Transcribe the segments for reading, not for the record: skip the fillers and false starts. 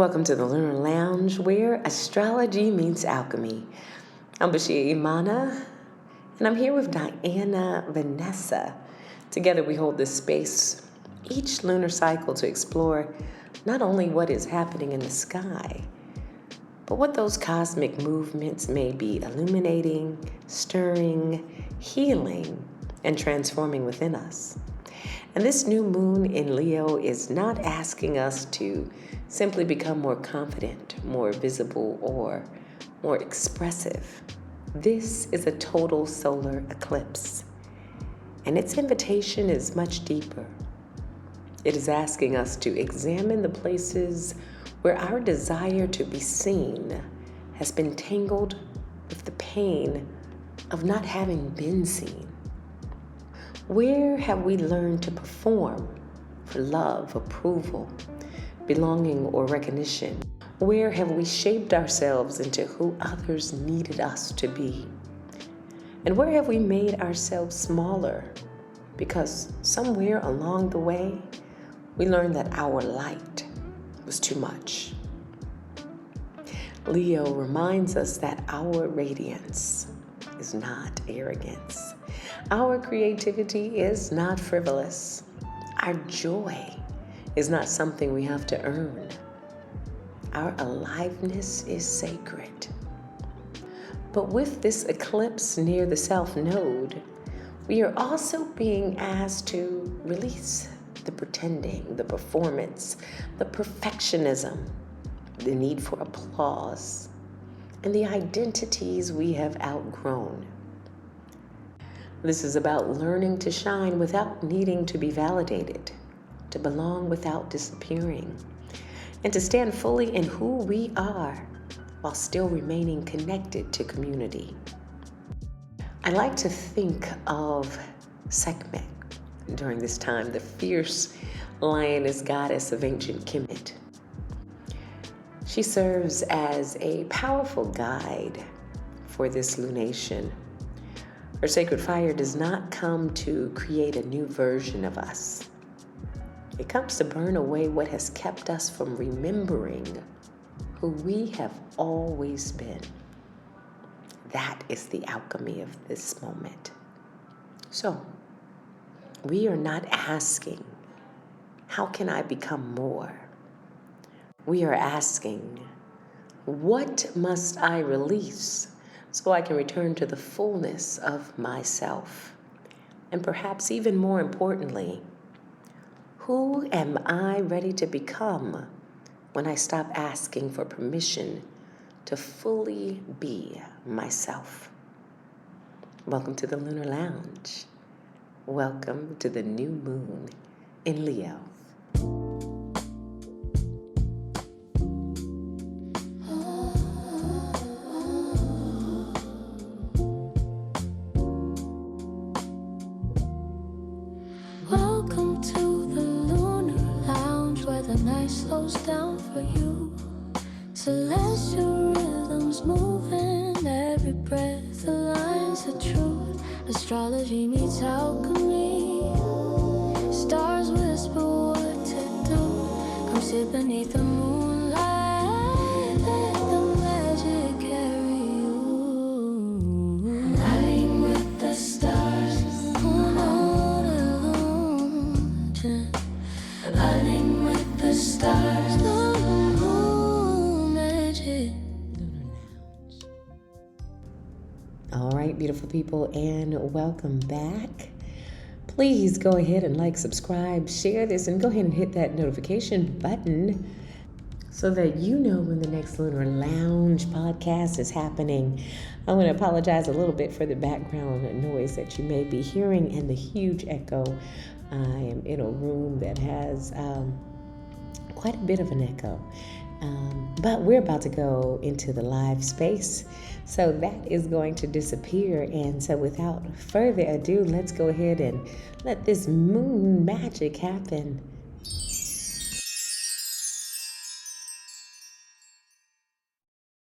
Welcome to the Lunar Lounge, where astrology meets alchemy. I'm Bashea Imana, and I'm here with Vanessa. Together we hold this space each lunar cycle to explore not only what is happening in the sky, but what those cosmic movements may be illuminating, stirring, healing, and transforming within us. And this new moon in Leo is not asking us to simply become more confident, more visible, or more expressive. This is a total solar eclipse, and its invitation is much deeper. It is asking us to examine the places where our desire to be seen has been tangled with the pain of not having been seen. Where have we learned to perform for love, approval, belonging, or recognition? Where have we shaped ourselves into who others needed us to be? And where have we made ourselves smaller because somewhere along the way we learned that our light was too much? Leo reminds us that our radiance is not arrogance. Our creativity is not frivolous. Our joy is not something we have to earn. Our aliveness is sacred. But with this eclipse near the South Node, we are also being asked to release the pretending, the performance, the perfectionism, the need for applause, and the identities we have outgrown. This is about learning to shine without needing to be validated, to belong without disappearing, and to stand fully in who we are while still remaining connected to community. I like to think of Sekhmet during this time, the fierce lioness goddess of ancient Kemet. She serves as a powerful guide for this lunation. Her sacred fire does not come to create a new version of us. It comes to burn away what has kept us from remembering who we have always been. That is the alchemy of this moment. So, we are not asking, how can I become more? We are asking, what must I release so I can return to the fullness of myself? And perhaps even more importantly, who am I ready to become when I stop asking for permission to fully be myself? Welcome to the Lunar Lounge. Welcome to the new moon in Leo. Welcome to the Lunar Lounge, where the night slows down for you. Celestial rhythms moving, every breath aligns the truth. Astrology meets alchemy. Stars whisper what to do. Come sit beneath the moonlight, let the magic carry you. Aligning with the stars, aligning with the stars, the moon magic. All right, beautiful people, and welcome back. Please go ahead and like, subscribe, share this, and go ahead and hit that notification button so that you know when the next Lunar Lounge podcast is happening. I want to apologize a little bit for the background noise that you may be hearing and the huge echo. I am in a room that has quite a bit of an echo. But we're about to go into the live space, so that is going to disappear. And so without further ado, let's go ahead and let this moon magic happen.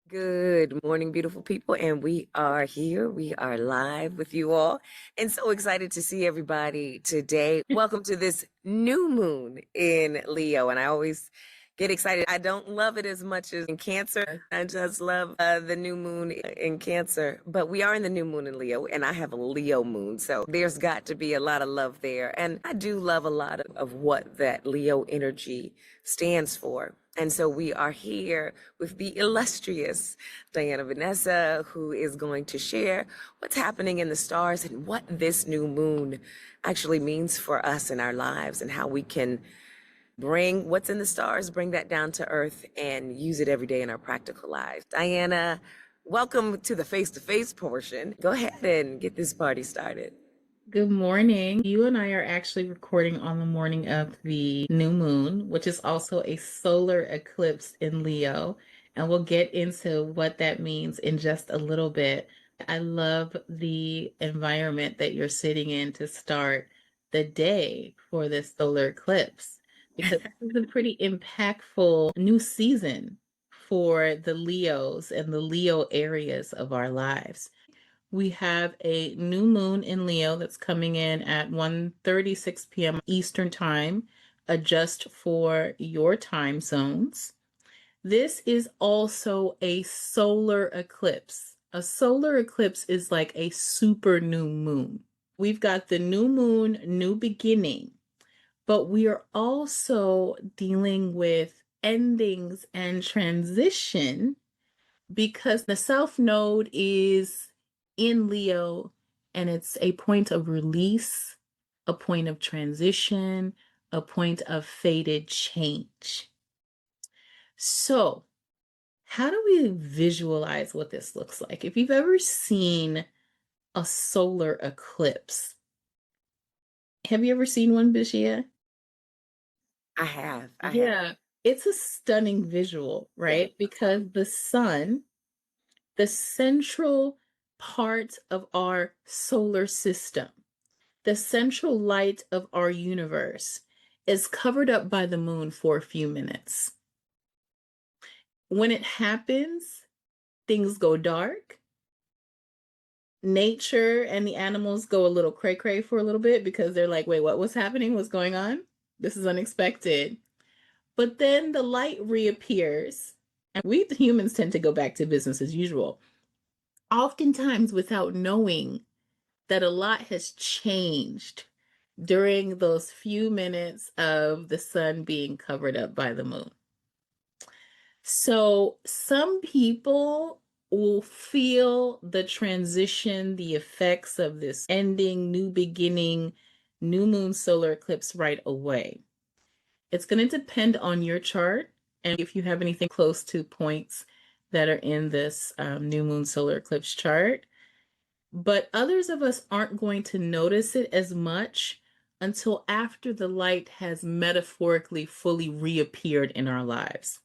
Good morning, beautiful people, and we are here. We are live with you all, and so excited to see everybody today. Welcome to this new moon in Leo, and I always get excited. I don't love it as much as in Cancer. I just love the new moon in Cancer. But we are in the new moon in Leo, and I have a Leo moon. So there's got to be a lot of love there. And I do love a lot of what that Leo energy stands for. And so we are here with the illustrious Diana Vanessa, who is going to share what's happening in the stars and what this new moon actually means for us in our lives and how we can bring what's in the stars, bring that down to earth and use it every day in our practical lives. Diana, welcome to the face-to-face portion. Go ahead and get this party started. Good morning. You and I are actually recording on the morning of the new moon, which is also a solar eclipse in Leo. And we'll get into what that means in just a little bit. I love the environment that you're sitting in to start the day for this solar eclipse, because this is a pretty impactful new season for the Leos and the Leo areas of our lives. We have a new moon in Leo that's coming in at 1:36 p.m. Eastern Time. Adjust for your time zones. This is also a solar eclipse. A solar eclipse is like a super new moon. We've got the new moon, new beginning, but we are also dealing with endings and transition because the South Node is in Leo and it's a point of release, a point of transition, a point of fated change. So, how do we visualize what this looks like? If you've ever seen a solar eclipse, have you ever seen one, Bashea? I have. Yeah, it's a stunning visual, right? Because the sun, the central part of our solar system, the central light of our universe, is covered up by the moon for a few minutes. When it happens, things go dark. Nature and the animals go a little cray-cray for a little bit because they're like, wait, what's happening? What's going on? This is unexpected. But then the light reappears, and we the humans tend to go back to business as usual, oftentimes without knowing that a lot has changed during those few minutes of the sun being covered up by the moon. So some people will feel the transition, the effects of this ending, new beginning, new moon solar eclipse right away. It's going to depend on your chart and if you have anything close to points that are in this new moon solar eclipse chart. But others of us aren't going to notice it as much until after the light has metaphorically fully reappeared in our lives.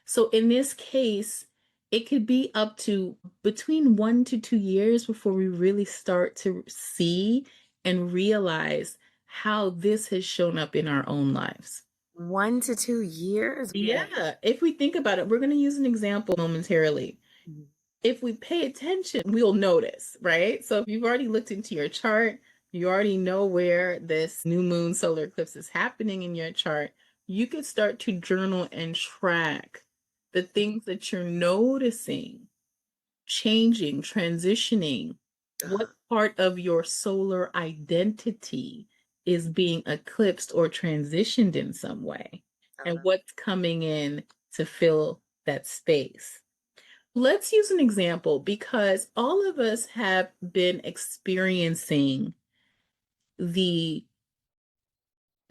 So in this case, it could be up to between 1 to 2 years before we really start to see and realize how this has shown up in our own lives. 1 to 2 years? Yeah, if we think about it, we're going to use an example momentarily. If we pay attention, we'll notice, right? So if you've already looked into your chart, you already know where this new moon solar eclipse is happening in your chart, you could start to journal and track the things that you're noticing, changing, transitioning. What part of your solar identity is being eclipsed or transitioned in some way? And what's coming in to fill that space? Let's use an example because all of us have been experiencing the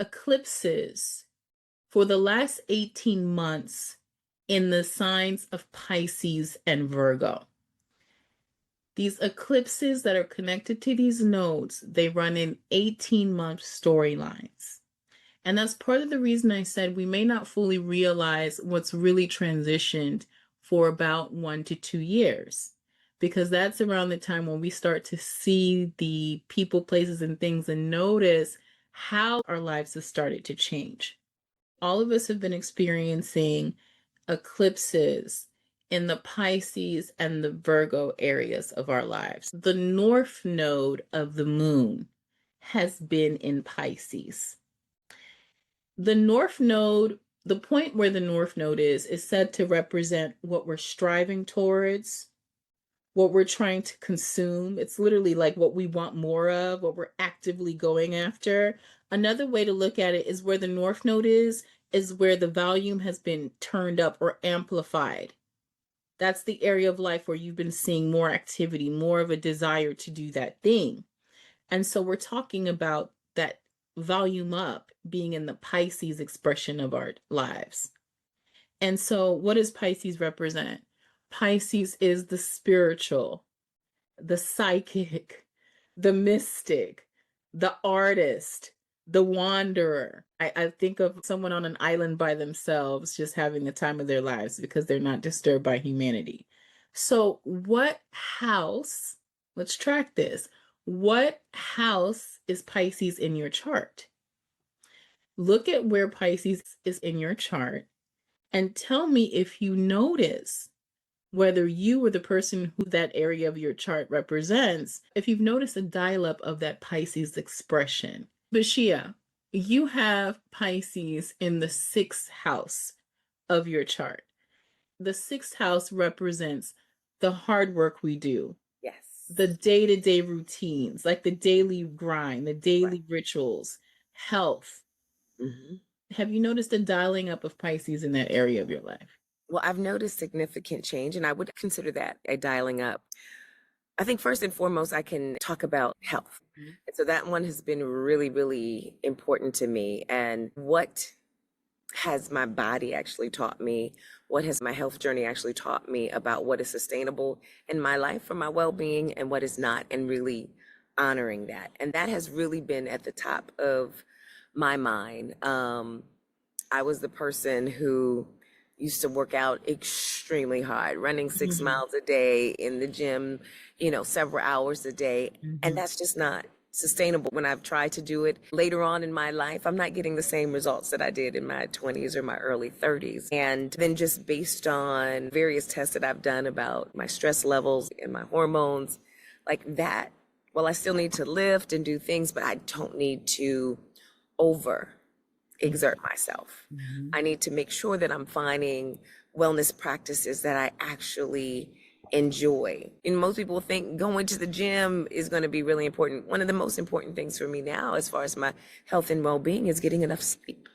eclipses for the last 18 months in the signs of Pisces and Virgo. These eclipses that are connected to these nodes, they run in 18-month storylines. And that's part of the reason I said we may not fully realize what's really transitioned for about 1 to 2 years, because that's around the time when we start to see the people, places, and things and notice how our lives have started to change. All of us have been experiencing eclipses in the Pisces and the Virgo areas of our lives. The north node of the moon has been in Pisces. The north node The point where the North Node is said to represent what we're striving towards, what we're trying to consume. It's literally like what we want more of, what we're actively going after. Another way to look at it is where the North Node is where the volume has been turned up or amplified. That's the area of life where you've been seeing more activity, more of a desire to do that thing. And so we're talking about that volume up being in the Pisces expression of our lives. And so what does Pisces represent? Pisces is the spiritual, the psychic, the mystic, the artist, the wanderer. I think of someone on an island by themselves, just having the time of their lives because they're not disturbed by humanity. So, what house, let's track this. What house is Pisces in your chart? Look at where Pisces is in your chart and tell me if you notice whether you or the person who that area of your chart represents, if you've noticed a dial-up of that Pisces expression. Bashea, you have Pisces in the 6th house of your chart. The 6th house represents the hard work we do. Yes. The day-to-day routines, like the daily grind, the daily rituals, health. Mm-hmm. Have you noticed a dialing up of Pisces in that area of your life? Well, I've noticed significant change, and I would consider that a dialing up. I think first and foremost, I can talk about health. And so that one has been really, really important to me. And what has my body actually taught me? What has my health journey actually taught me about what is sustainable in my life for my well-being and what is not, and really honoring that. And that has really been at the top of my mind. I was the person who used to work out extremely hard, running 6 miles a day in the gym, several hours a day. And that's just not sustainable. When I've tried to do it later on in my life, I'm not getting the same results that I did in my 20s or my early 30s. And then just based on various tests that I've done about my stress levels and my hormones, like that, well, I still need to lift and do things, but I don't need to over exert myself. I need to make sure that I'm finding wellness practices that I actually enjoy. And most people think going to the gym is going to be really important. One of the most important things for me now, as far as my health and well-being, is getting enough sleep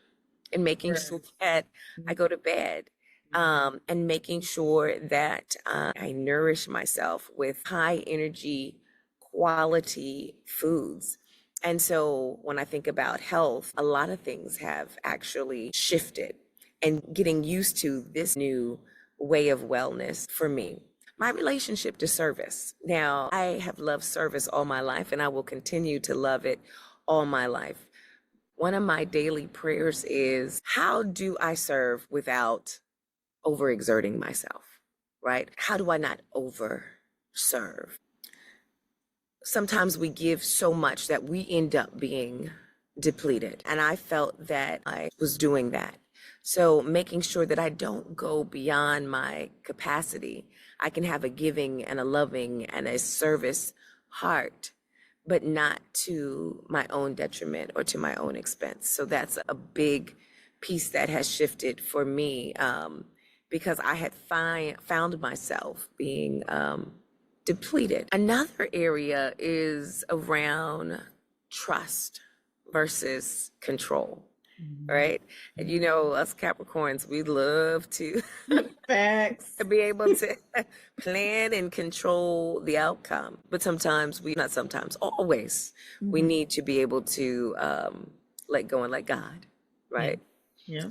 and making sure that I go to bed, and making sure that I nourish myself with high energy, quality foods. And so when I think about health, a lot of things have actually shifted, and getting used to this new way of wellness for me. My relationship to service. Now, I have loved service all my life, and I will continue to love it all my life. One of my daily prayers is, how do I serve without overexerting myself, right? How do I not overserve? Sometimes we give so much that we end up being depleted. And I felt that I was doing that. So making sure that I don't go beyond my capacity. I can have a giving and a loving and a service heart, but not to my own detriment or to my own expense. So that's a big piece that has shifted for me, because I had found myself being depleted. Another area is around trust versus control, right? And us Capricorns, we love to Facts. be able to plan and control the outcome. But sometimes always, we need to be able to let go and let God, right? Yeah.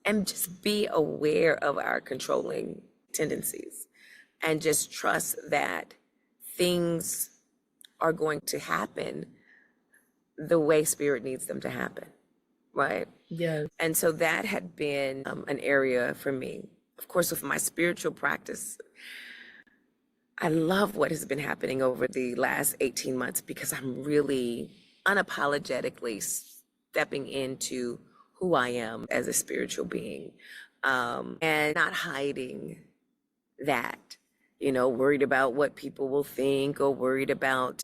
And just be aware of our controlling tendencies, and just trust that things are going to happen the way Spirit needs them to happen, right? Yes. And so that had been an area for me. Of course, with my spiritual practice, I love what has been happening over the last 18 months, because I'm really unapologetically stepping into who I am as a spiritual being, and not hiding that, worried about what people will think, or worried about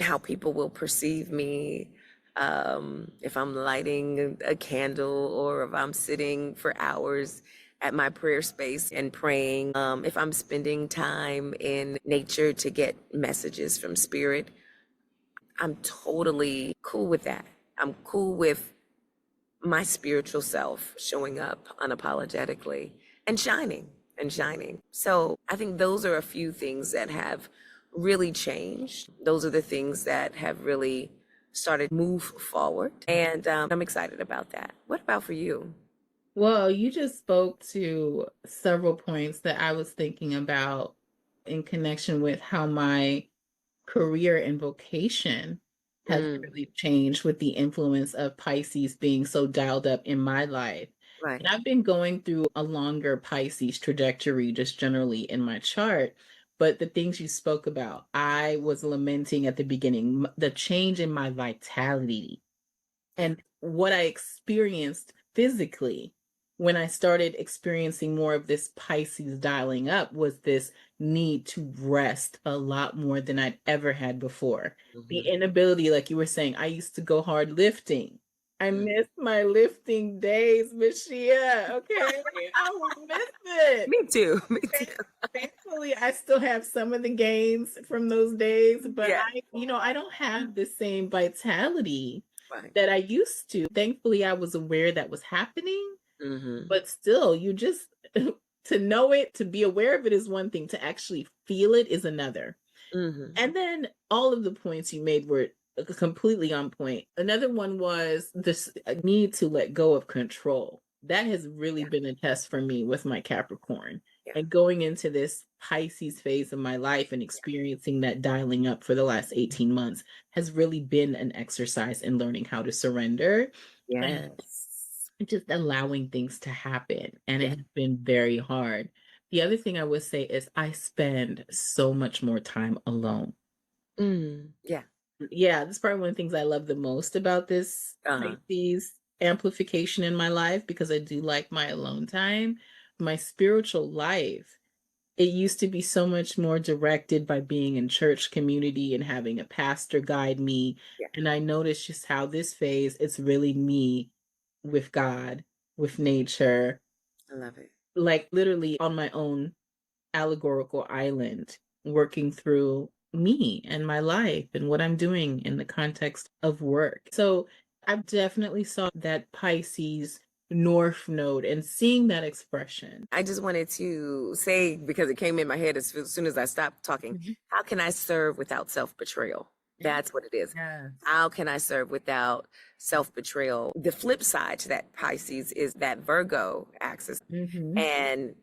how people will perceive me. If I'm lighting a candle or if I'm sitting for hours at my prayer space and praying, if I'm spending time in nature to get messages from spirit, I'm totally cool with that. I'm cool with my spiritual self showing up unapologetically and shining. So I think those are a few things that have really changed. Those are the things that have really started move forward. And I'm excited about that. What about for you? Well, you just spoke to several points that I was thinking about in connection with how my career and vocation has Mm, really changed with the influence of Pisces being so dialed up in my life. right. And I've been going through a longer Pisces trajectory just generally in my chart. But the things you spoke about, I was lamenting at the beginning, the change in my vitality Yeah. and what I experienced physically when I started experiencing more of this Pisces dialing up was this need to rest a lot more than I'd ever had before. The Hmm. inability, like you were saying, I used to go hard lifting. I Mm. miss my lifting days, Bashea. Okay. I will miss it. Me too. Me too. Thankfully, I still have some of the gains from those days, but Yeah. I don't have the same vitality Right. that I used to. Thankfully, I was aware that was happening, Hmm. but still, you just to know it, to be aware of it is one thing, to actually feel it is another. Hmm. And then all of the points you made were completely on point. Another one was this need to let go of control. That has really Yeah. been a test for me with my Capricorn. Yeah. And going into this Pisces phase of my life and experiencing that dialing up for the last 18 months has really been an exercise in learning how to surrender and Yes. just allowing things to happen. And it Yeah. has been very hard. The other thing I would say is I spend so much more time alone. Mm. Yeah. Yeah, that's probably one of the things I love the most about this Uh-huh. Pisces amplification in my life because I do like my alone time. My spiritual life, it used to be so much more directed by being in church community and having a pastor guide me. Yeah. And I noticed just how this phase, it's really me with God, with nature, I love it. like literally on my own allegorical island, working through me and my life and what I'm doing in the context of work. So I definitely saw that Pisces North Node and seeing that expression. I just wanted to say, because it came in my head as soon as I stopped talking, Mhm. how can I serve without self betrayal? That's what it is. Yes. How can I serve without self betrayal? The flip side to that Pisces is that Virgo axis. Hmm. And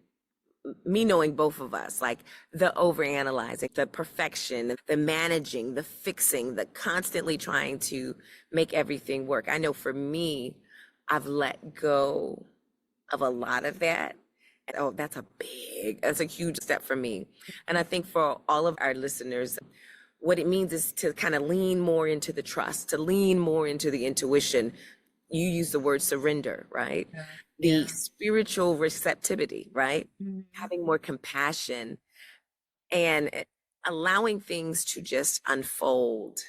me knowing both of us, like the overanalyzing, the perfection, the managing, the fixing, the constantly trying to make everything work. I know for me, I've let go of a lot of that. Oh, that's a huge step for me. And I think for all of our listeners, what it means is to kind of lean more into the trust, to lean more into the intuition. You use the word surrender, right? Yeah. The Yeah. spiritual receptivity, right? Mhm. Having more compassion and allowing things to just unfold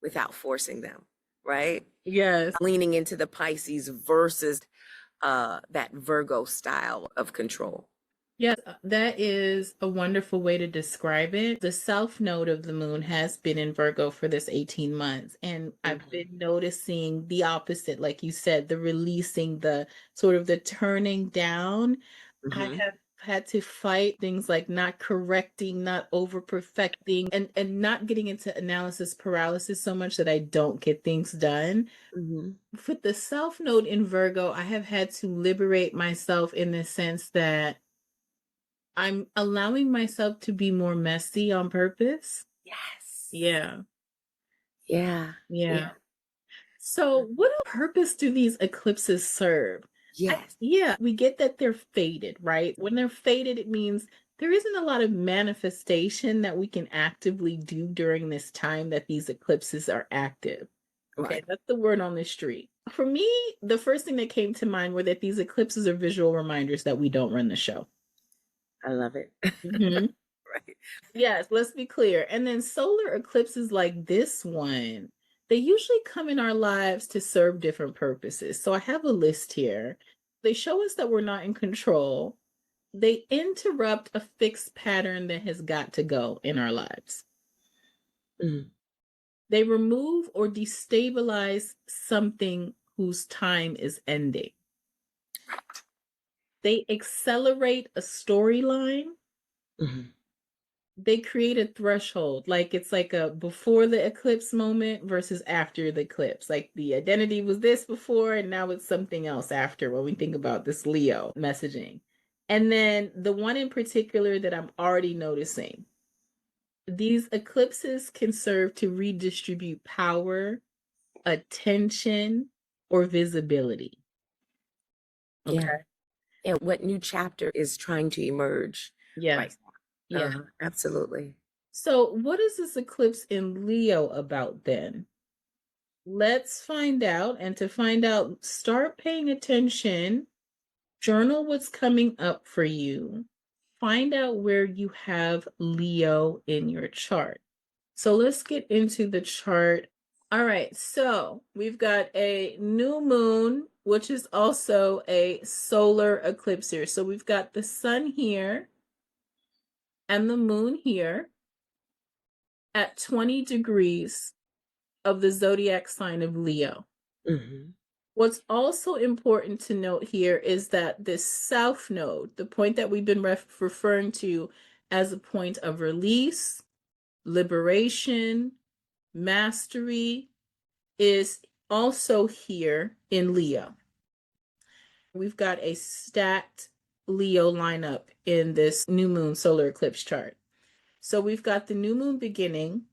without forcing them, right? Yes. Leaning into the Pisces versus that Virgo style of control. Yes, that is a wonderful way to describe it. The south node of the moon has been in Virgo for this 18 months, and I've Mhm. been noticing the opposite, like you said, the releasing, the sort of the turning down. I Mhm. have had to fight things like not correcting, not over perfecting, and not getting into analysis paralysis so much that I don't get things done. Mhm. With the south node in Virgo, I have had to liberate myself in the sense that I'm allowing myself to be more messy on purpose. Yes. Yeah. Yeah. Yeah. Yeah. So, what purpose do these eclipses serve? Yes. Yeah, we get that they're faded, right? When they're faded, it means there isn't a lot of manifestation that we can actively do during this time that these eclipses are active. Okay, Right. that's the word on the street. For me, the first thing that came to mind were that these eclipses are visual reminders that we don't run the show. I love it. Mhm. Right. Yes, let's be clear. And then solar eclipses like this one, They usually come in our lives to serve different purposes. So I have a list here. They show us that we're not in control. They interrupt a fixed pattern that has got to go in our lives. They remove or destabilize something whose time is ending. They accelerate a storyline. They create a threshold, like it's like a before the eclipse moment versus after the eclipse. Like the identity was this before and now it's something else after, when we think about this Leo messaging. And then the one in particular that I'm already noticing, these eclipses can serve to redistribute power, attention, or visibility. Okay. Yeah. And what new chapter is trying to emerge? Yeah. Right. Yeah. Absolutely. So what is this eclipse in Leo about then? Let's find out. And to find out, start paying attention. Journal what's coming up for you. Find out where you have Leo in your chart. So let's get into the chart. All right, so we've got a new moon, which is also a solar eclipse here. So we've got the sun here and the moon here at 20 degrees of the zodiac sign of Leo. What's also important to note here is that this south node, the point that we've been referring to as a point of release, liberation, mastery, is also here in Leo. We've got a stacked Leo lineup in this new moon solar eclipse chart. So we've got the new moon beginning.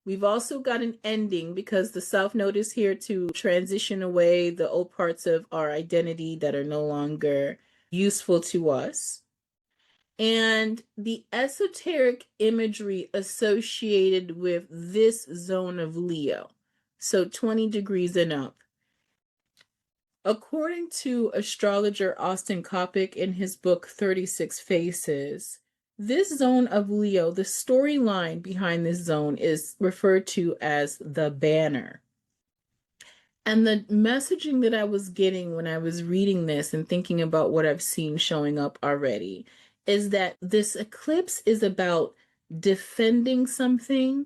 We've also got an ending because the south node is here to transition away the old parts of our identity that are no longer useful to us. And the esoteric imagery associated with this zone of Leo, so 20 degrees and up. According to astrologer Austin Coppock in his book 36 Faces, this zone of Leo, the storyline behind this zone is referred to as the banner. And the messaging that I was getting when I was reading this and thinking about what I've seen showing up already is that this eclipse is about defending something,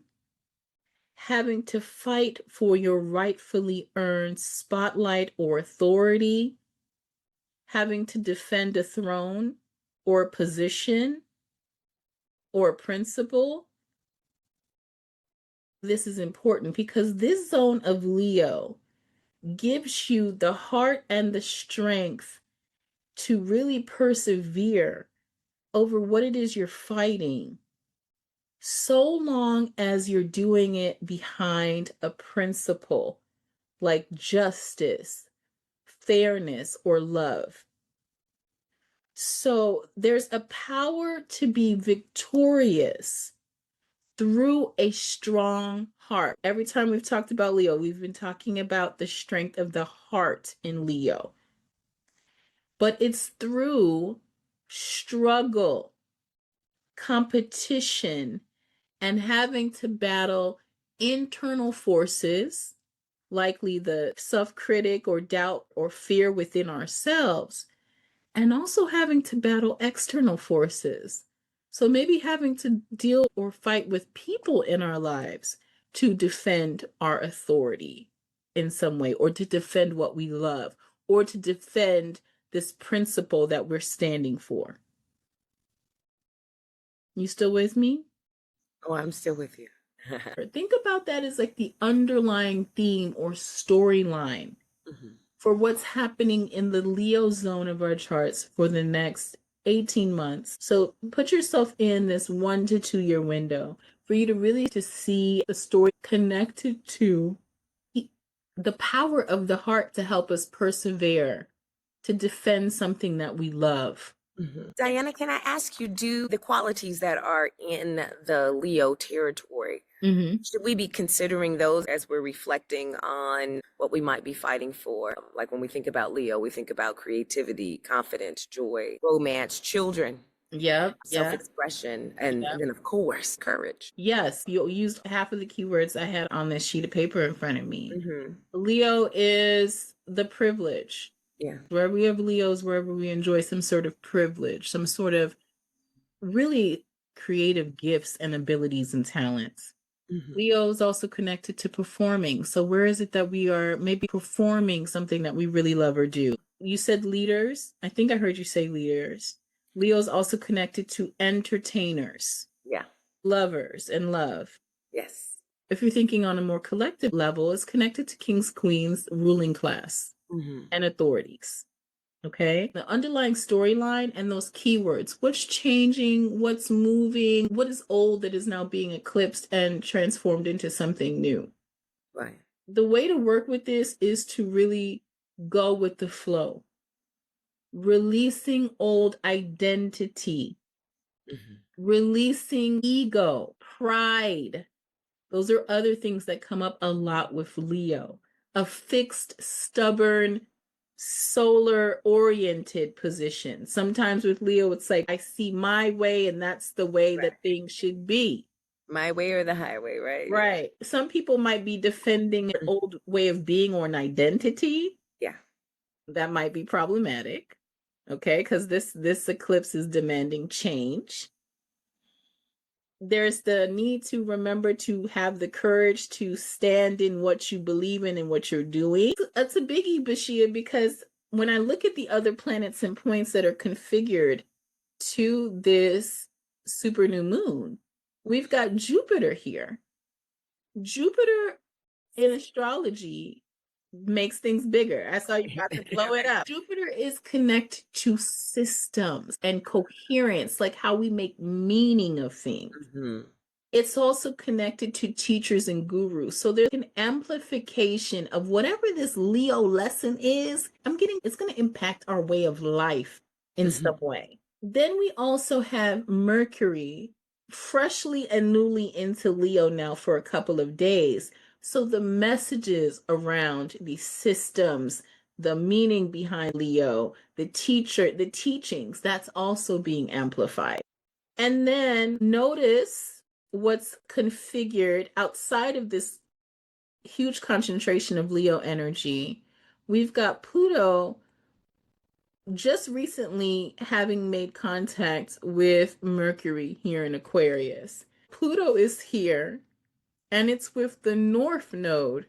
having to fight for your rightfully earned spotlight or authority, having to defend a throne or a position or a principle. This is important because this zone of Leo gives you the heart and the strength to really persevere over what it is you're fighting, so long as you're doing it behind a principle like justice, fairness, or love. So there's a power to be victorious through a strong heart. Every time we've talked about Leo, we've been talking about the strength of the heart in Leo. But it's through struggle, competition, and having to battle internal forces, likely the self-critic or doubt or fear within ourselves, and also having to battle external forces. So maybe having to deal or fight with people in our lives to defend our authority in some way, or to defend what we love, or to defend this principle that we're standing for. You still with me? Oh, I'm still with you. Think about that as like the underlying theme or storyline for what's happening in the Leo zone of our charts for the next 18 months. So put yourself in this 1 to 2 year window for you to really to see the story connected to the power of the heart to help us persevere, to defend something that we love. Diana, can I ask you, do the qualities that are in the Leo territory, should we be considering those as we're reflecting on what we might be fighting for? Like when we think about Leo, we think about creativity, confidence, joy, romance, children. Yep. Yeah. self-expression, and Yep. then of course courage. Yes. You used half of the keywords I had on this sheet of paper in front of me. Mm-hmm. Leo is the privilege. Yeah. Where we have Leos, wherever we enjoy some sort of privilege, some sort of really creative gifts and abilities and talents. Mm-hmm. Leo is also connected to performing. So where is it that we are maybe performing something that we really love or do? You said leaders. I think I heard you say leaders. Leo is also connected to entertainers, Yeah. lovers, and love. Yes. If you're thinking on a more collective level, it's connected to kings, queens, ruling class, Mm-hmm. and authorities. Okay. The underlying storyline and those keywords, what's changing, what's moving, what is old that is now being eclipsed and transformed into something new. Right. The way to work with this is to really go with the flow, releasing old identity, Mm-hmm. releasing ego, pride. Those are other things that come up a lot with Leo. A fixed, stubborn, solar oriented position. Sometimes with Leo, it's like, I see my way and that's the way Right. that things should be. My way or the highway, right? Right. Some people might be defending an old way of being or an identity. Yeah. That might be problematic. Okay, because this eclipse is demanding change. There's the need to remember to have the courage to stand in what you believe in and what you're doing. That's a biggie, Bashea, because when I look at the other planets and points that are configured to this super new moon, we've got Jupiter here. Jupiter in astrology makes things bigger. I saw you about to blow it up. Jupiter is connected to systems and coherence, like how we make meaning of things. Mm-hmm. It's also connected to teachers and gurus. So there's an amplification of whatever this Leo lesson is. It's going to impact our way of life in some way. Then we also have Mercury freshly and newly into Leo now for a couple of days. So the messages around the systems, the meaning behind Leo, the teachings, that's also being amplified. And then notice what's configured outside of this huge concentration of Leo energy. We've got Pluto just recently having made contact with Mercury here in Aquarius. Pluto is here, and it's with the north node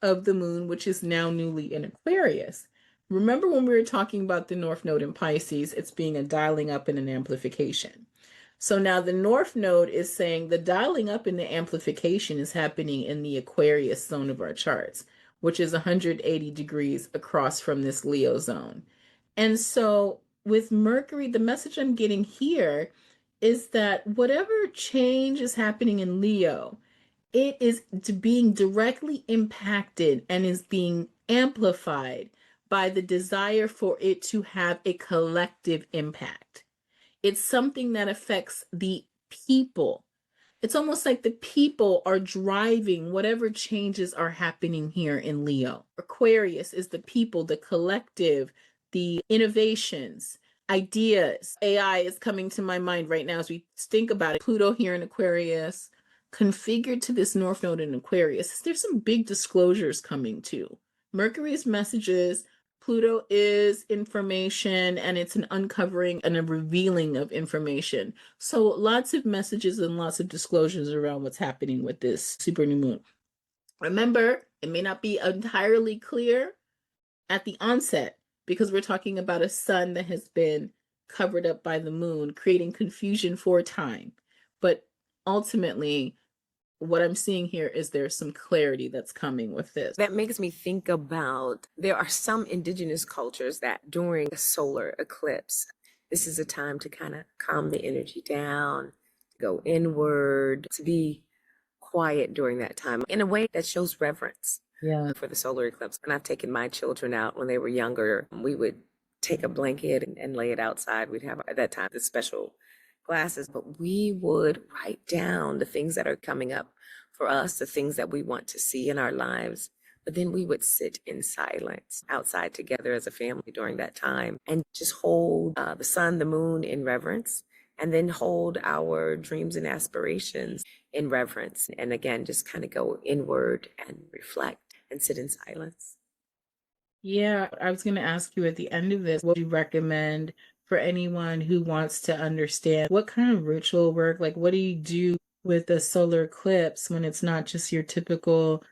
of the moon, which is now newly in Aquarius. Remember when we were talking about the north node in Pisces, it's being a dialing up and an amplification. So now the north node is saying the dialing up and the amplification is happening in the Aquarius zone of our charts, which is 180 degrees across from this Leo zone. And so with Mercury, the message I'm getting here is that whatever change is happening in Leo, it is being directly impacted and is being amplified by the desire for it to have a collective impact. It's something that affects the people. It's almost like the people are driving whatever changes are happening here in Leo. Aquarius is the people, the collective, the innovations, ideas. AI is coming to my mind right now as we think about it. Pluto here in Aquarius, configured to this North Node in Aquarius. There's some big disclosures coming too. Mercury's messages, Pluto is information, and it's an uncovering and a revealing of information. So lots of messages and lots of disclosures around what's happening with this super new moon. Remember, it may not be entirely clear at the onset because we're talking about a sun that has been covered up by the moon, creating confusion for a time. But ultimately, what I'm seeing here is there's some clarity that's coming with this. That makes me think about, there are some indigenous cultures that during a solar eclipse, this is a time to kind of calm the energy down, to go inward, to be quiet during that time in a way that shows reverence for the solar eclipse. When I've taken my children out when they were younger, we would take a blanket and lay it outside. We'd have at that time the special glasses, but we would write down the things that are coming up for us, the things that we want to see in our lives. But then we would sit in silence outside together as a family during that time and just hold the sun, the moon in reverence, and then hold our dreams and aspirations in reverence. And again, just kind of go inward and reflect and sit in silence. Yeah, I was going to ask you at the end of this, what do you recommend for anyone who wants to understand what kind of ritual work, like what do you do with the solar eclipse when it's not just your typical,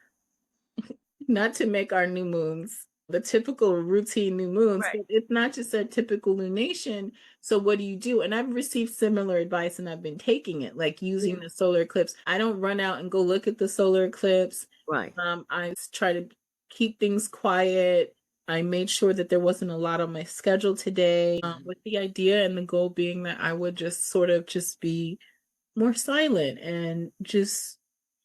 not to make our new moons the typical routine new moons, Right. but it's not just a typical lunation. So what do you do? And I've received similar advice and I've been taking it, like using the solar eclipse. I don't run out and go look at the solar eclipse. Right. I try to keep things quiet. I made sure that there wasn't a lot on my schedule today, with the idea and the goal being that I would just sort of just be more silent and just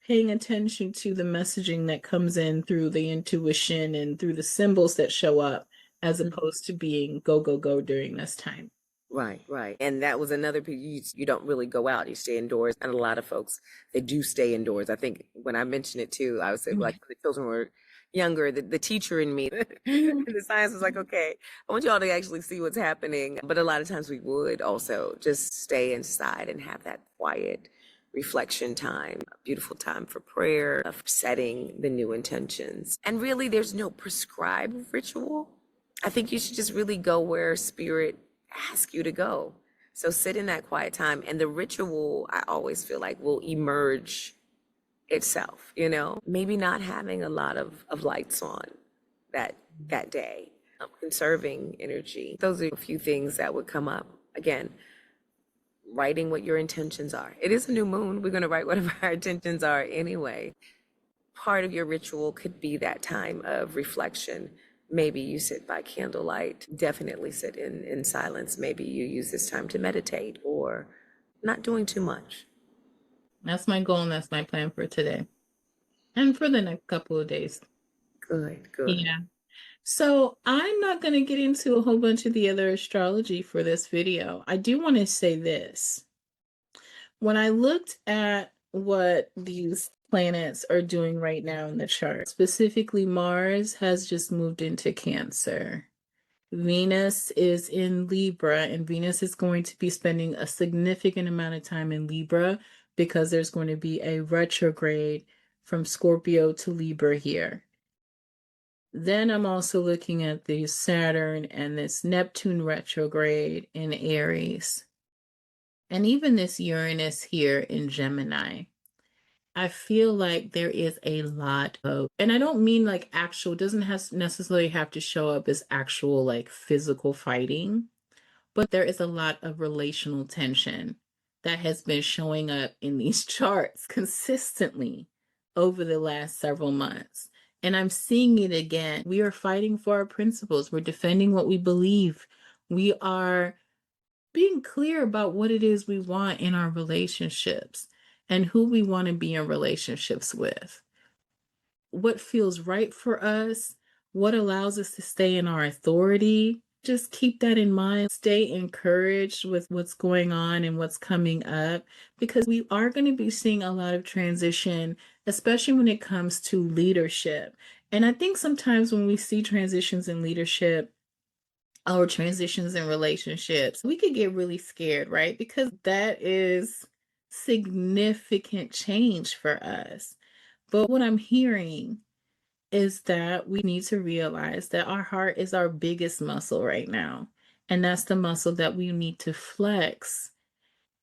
paying attention to the messaging that comes in through the intuition and through the symbols that show up, as opposed to being go, go, go during this time. Right, right. And that was another piece. You don't really go out, you stay indoors. And a lot of folks, they do stay indoors. I think when I mentioned it too, I would say, like, the children were younger, the teacher in me, the science was like, okay, I want y'all to actually see what's happening. But a lot of times we would also just stay inside and have that quiet reflection time, a beautiful time for prayer, of setting the new intentions. And really, there's no prescribed ritual. I think you should just really go where spirit asks you to go. So sit in that quiet time, and the ritual, I always feel like, will emerge itself, you know? Maybe not having a lot of lights on that day, conserving energy. Those are a few things that would come up. Again, writing what your intentions are. It is a new moon. We're going to write whatever our intentions are anyway. Part of your ritual could be that time of reflection. Maybe you sit by candlelight, definitely sit in silence. Maybe you use this time to meditate or not doing too much. That's my goal and that's my plan for today and for the next couple of days. Good, good. Yeah. So I'm not going to get into a whole bunch of the other astrology for this video. I do want to say this. When I looked at what these planets are doing right now in the chart, specifically Mars has just moved into Cancer. Venus is in Libra, and Venus is going to be spending a significant amount of time in Libra because there's going to be a retrograde from Scorpio to Libra here. Then I'm also looking at the Saturn and this Neptune retrograde in Aries. And even this Uranus here in Gemini. I feel like there is a lot of, and I don't mean like actual, doesn't necessarily have to show up as actual like physical fighting, but there is a lot of relational tension that has been showing up in these charts consistently over the last several months. And I'm seeing it again. We are fighting for our principles. We're defending what we believe. We are being clear about what it is we want in our relationships and who we want to be in relationships with. What feels right for us, what allows us to stay in our authority. Just keep that in mind. Stay encouraged with what's going on and what's coming up, because we are going to be seeing a lot of transition, especially when it comes to leadership. And I think sometimes when we see transitions in leadership or transitions in relationships, we could get really scared, right? Because that is significant change for us. But what I'm hearing is that we need to realize that our heart is our biggest muscle right now. And that's the muscle that we need to flex,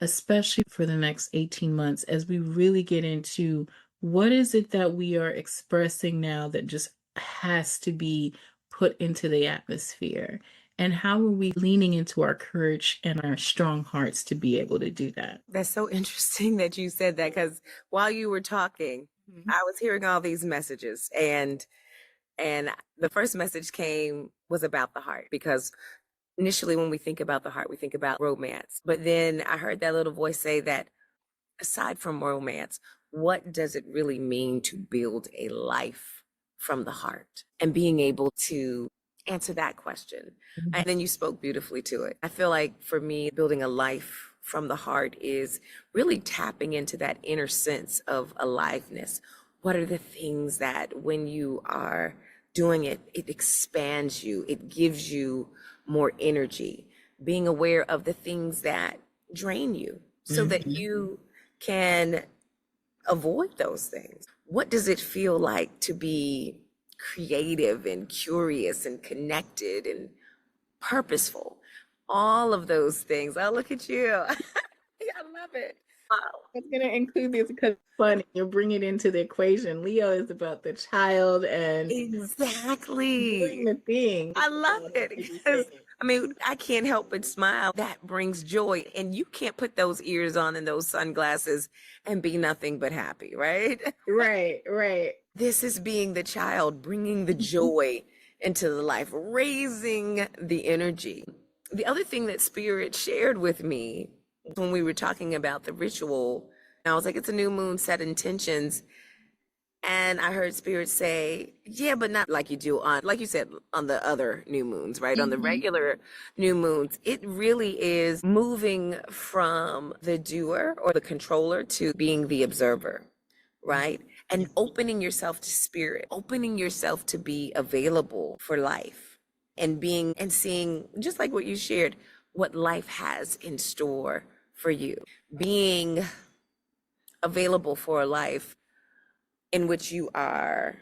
especially for the next 18 months, as we really get into what is it that we are expressing now that just has to be put into the atmosphere. And how are we leaning into our courage and our strong hearts to be able to do that? That's so interesting that you said that, because while you were talking, I was hearing all these messages, and the first message was about the heart, because initially when we think about the heart, we think about romance. But then I heard that little voice say that aside from romance, what does it really mean to build a life from the heart? And being able to answer that question. And then you spoke beautifully to it. I feel like for me, building a life from the heart is really tapping into that inner sense of aliveness. What are the things that when you are doing it, it expands you, it gives you more energy? Being aware of the things that drain you so that you can avoid those things. What does it feel like to be creative and curious and connected and purposeful? All of those things. Oh, look at you. I love it. It's going to include this because it's fun. You'll bring it into the equation. Leo is about the child and Exactly. doing the thing. I love it because I mean, I can't help but smile. That brings joy. And you can't put those ears on and those sunglasses and be nothing but happy, right? Right, right. This is being the child, bringing the joy into the life, raising the energy. The other thing that Spirit shared with me when we were talking about the ritual, I was like, it's a new moon, set intentions. And I heard Spirit say, yeah, but not like you do on, like you said, on the other new moons, right? On the regular new moons, it really is moving from the doer or the controller to being the observer, right? And opening yourself to Spirit, opening yourself to be available for life and being and seeing, just like what you shared, what life has in store for you. Being available for a life in which you are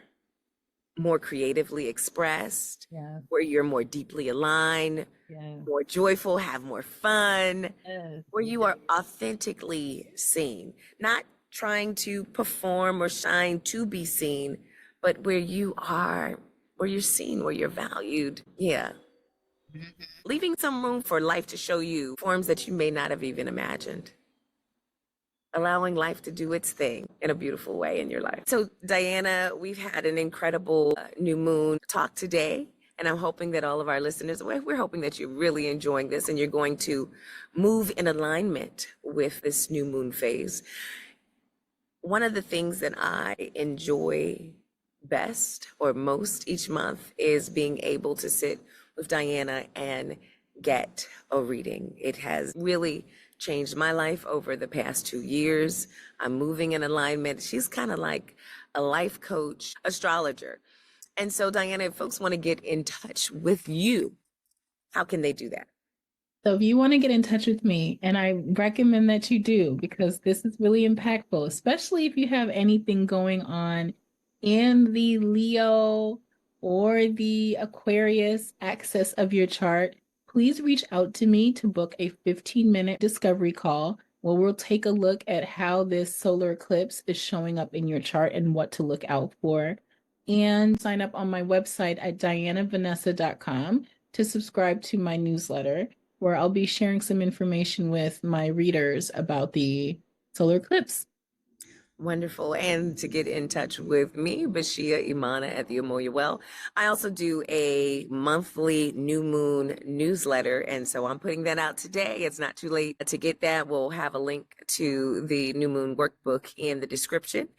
more creatively expressed, where you're more deeply aligned, more joyful, have more fun, where you are authentically seen, not trying to perform or shine to be seen, but where you are, where you're seen, where you're valued. Yeah. Leaving some room for life to show you forms that you may not have even imagined. Allowing life to do its thing in a beautiful way in your life. So, Diana, we've had an incredible new moon talk today, and I'm hoping that all of our listeners, we're hoping that you're really enjoying this and you're going to move in alignment with this new moon phase. One of the things that I enjoy best or most each month is being able to sit with Diana and get a reading. It has really changed my life over the past 2 years. I'm moving in alignment. She's kind of like a life coach, astrologer. And so, Diana, if folks want to get in touch with you, how can they do that? So if you want to get in touch with me, and I recommend that you do, because this is really impactful, especially if you have anything going on in the Leo or the Aquarius axis of your chart, please reach out to me to book a 15-minute discovery call where we'll take a look at how this solar eclipse is showing up in your chart and what to look out for. And sign up on my website at dianavanessa.com to subscribe to my newsletter, where I'll be sharing some information with my readers about the solar eclipse. Wonderful. And to get in touch with me, Bashea Imana at the Umoya Well, I also do a monthly new moon newsletter. And so I'm putting that out today. It's not too late to get that. We'll have a link to the new moon workbook in the description.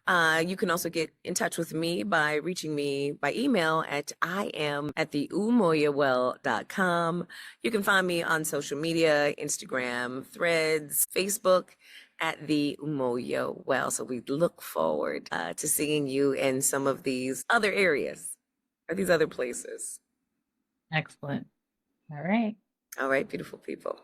You can also get in touch with me by reaching me by email at iam@theumoyawell.com. You can find me on social media, Instagram, Threads, Facebook, at the Umoya Well. So we look forward to seeing you in some of these other areas or these other places. Excellent. All right. All right, beautiful people.